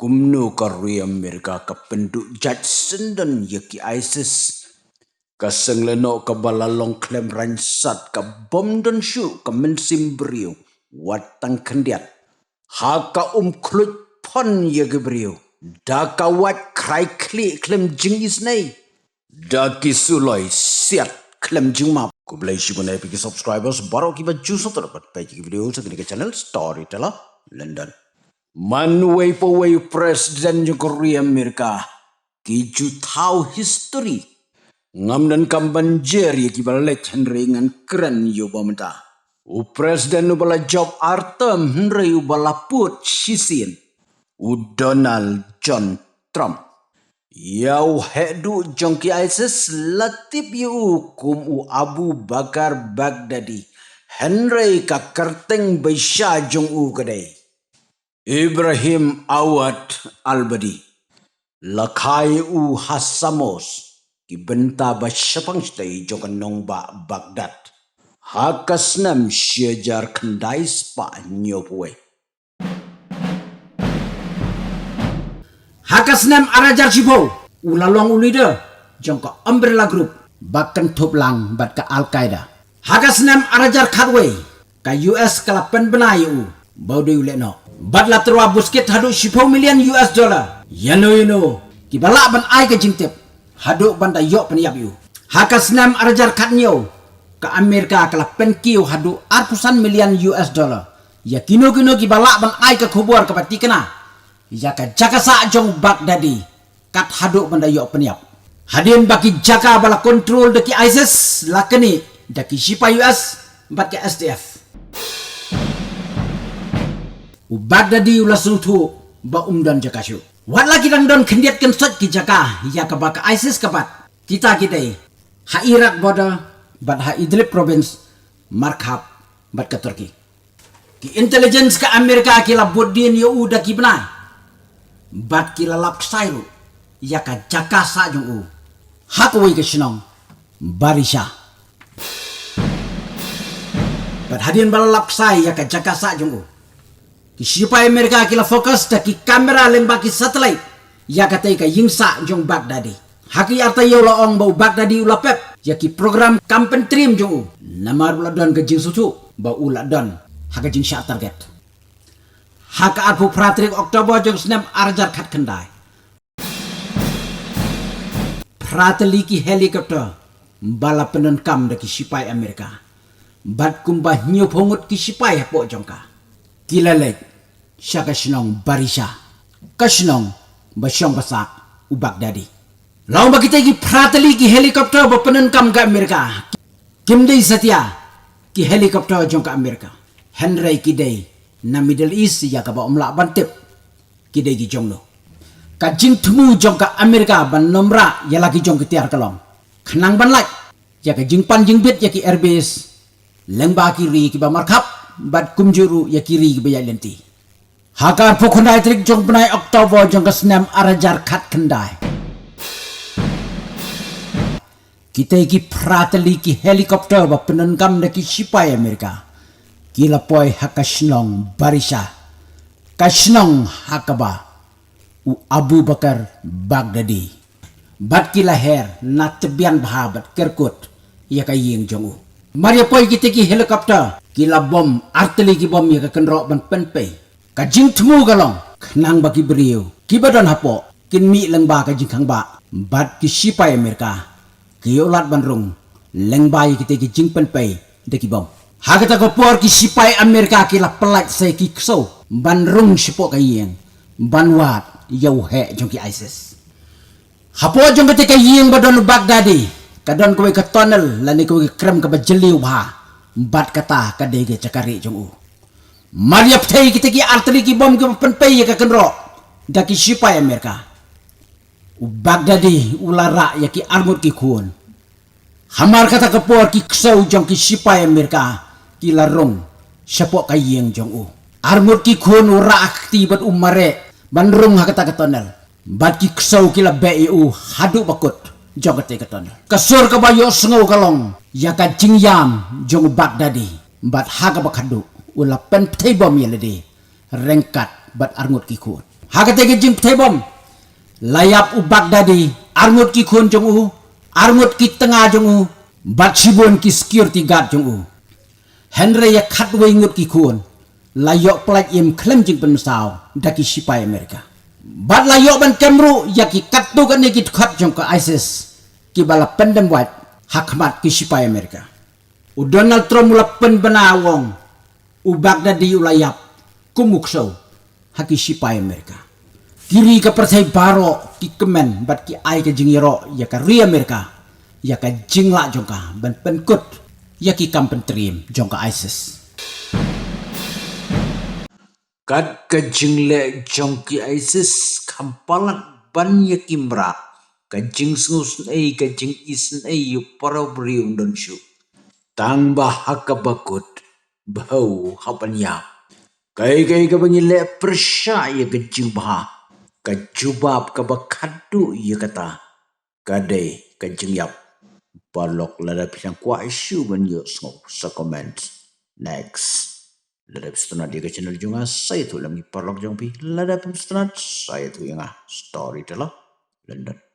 Kumno Korea Amerika ka penduk Judson dan yaki ISIS kaseng leno ka balalong klem ransat ka bom dan syu ka mensim beriu watang kendiat haka klut pon yaki beriu da ka wat krai kli klem jing isnei da ki suloi siat klem jing map ko blai shibunai piki subscribers baro ki ba juso terdapat page video segini ke channel Storyteller London. Manuway paway Presiden Korea Amerika kiju tahu history ngam dan kambanjer ya kibalek Henry ngan keren yo bamenta u Presiden ubala job artem Henry ubala put sisin u Donald John Trump yau hedu jongki ISIS latip yu kum u Abu Bakar Baghdadi Henry ka kerteng Baisha jong u kadai Ibrahim Awad Albadi Lakai u Hassamos ki benta ba syapang stay jokan nongba Baghdad hakasnam syajar kendai spa nyopwe hakasnam arajar sipo ulalong ulida jongka umbrella group bakan toplang bat ka Al-Qaeda hakasnam arajar khatwe ka US kalapen benayu baude uleno Badla terwa busket hadu 10 million US dollar. Yano kibala ban ai ke jingtep. Hadu banda yok peniap yu. Hakasnam arajar katnyo ke Amerika kala penkiu hadu ratusan million US dollar. Ya kino kibala ban ai ke kubur ke pati kena. Ya ka jakasa jong Baghdadi kat hadu banda yok peniap. Hadin baki jaka bala kontrol deki ISIS lakani deki sipa US bat ke SDF. Baghdadi ulah sutu ba dan jakasyu. Wat lagi dang don kendiat kensot ki jaka ya ka baka ISIS kapat. Kita kidai ha Iraq border bat ha Idlib province markhab bat ka Turki. Ki intelligence ka Amerika kila bodin yo udah ki benai. Bat kila lap sairu ya ka jaka sa jung u. Hakoi ke sinong Barisha. Bat hadin balap sai ya ka jaka sa jung u. Supaya Amerika kila fokus daki kamera lembaki satelit ya katai ka yingsa jong Baghdadi haki arta yo laong bau Baghdadi ula pep yaki program kampen trim jong namar ula don ke jing susu bau ula don haka jing sya target haka arpu pratrik Oktober jong senam arjar khat kendai prateliki helikopter bala penon kam daki supaya Amerika bat kumbah nyu pongut ki supaya po jongka kilalek siya kasinong Barisha kasinong basyong basak u Baghdadi law bakita ki pratali ki helikopter ba penenkam ka Amerika kimdei satya ki helikopter jong ka Amerika Henry kidei na Middle East ya ka ba umla bantip kidei ki jongno kajing temu jong ka Amerika ban nomra ya lagi jong kitiar kalong khenang ban lak ya ka jing pan jing bit ya ki airbase lengba kiri ki ba markhap bat kumjuru ya kiri ki ba ya lenti Hakar pokondai trik jong penai Oktober jong kesenam arajar khat kendai. Kita iki prateli ki helikopter ba penenkam deki sipai Amerika. Kila poi hakasnong Barisha. Kasnong hakaba u Abu Bakar Baghdadi. Bat kila her na tebian bahabat kerkut ya kaying jong u. Maria poi kita ki helikopter kila bom arteli ki bom ya kenrok ban penpei. Kajing temu galong kenang bagi beriu kibadon hapo kin mi lengba kajing kang ba bat ki sipai Amerika kiolat banrung lengba kita ki jing penpai deki bom hakata ko por ki sipai Amerika kila pelat se ki kso banrung sipo kayeng banwat yau he jong ki ISIS hapo jong ketika yeng badon Baghdadi kadon kowe ke tunnel lani kowe krem ke bajeliu ba bat kata kadege cakari jong u Maria ptei kita ki arteri ki bom ki penpei ya ka kenro daki sipai Amerika u Baghdadi ulara ya ki armut ki kun hamar kata kepor ki ksau jong ki sipai Amerika ki larong sepok kayeng jong u armut ki kun ura akti bat umare banrung hakata ka tonel bat ki ksau ki la BEU hadu bakut jong ka tonel kasur ka bayo sengau kalong ya ka jingyam jong Baghdadi bat haga bakhadu ula pen tei bom yelede rengkat bat arngut ki kun Hakate ke jing tebom layap u Baghdadi arngut ki khun jong u arngut ki tengah jong u bat sibon ki security guard jong u Henry ya khatwei ngut ki khun layok plak im klem jing pen sao daki sipai Amerika bat layok ban kemru ya ki katu kan ki khat jong ka ISIS ki bala pendem wat hakmat ki sipai Amerika u Donald Trump mula pen benawong u Baghdadi u layap kumukso haki sipai Amerika kiri ka percaya baro ki kemen bat ki ai ka jingiro ya ka ri Amerika ya ka jingla jongka ban penkut ya ki kam pentrim jongka ISIS kat ka jingle jongki ISIS kampalat ban ya kimra ka jing snus ei ka jing isen ei yu parabri undon shu tangba hakabakut bau hapan ya kai ka bangile persya ya ka jing bah ka jubab ka bakadu ya kata kadai ka jing yap balok lada pisang kuah isu ban yo sa comment next lada pistona dia ke channel junga saya tu lagi parlok jong pi lada pistona saya tu yang story telah London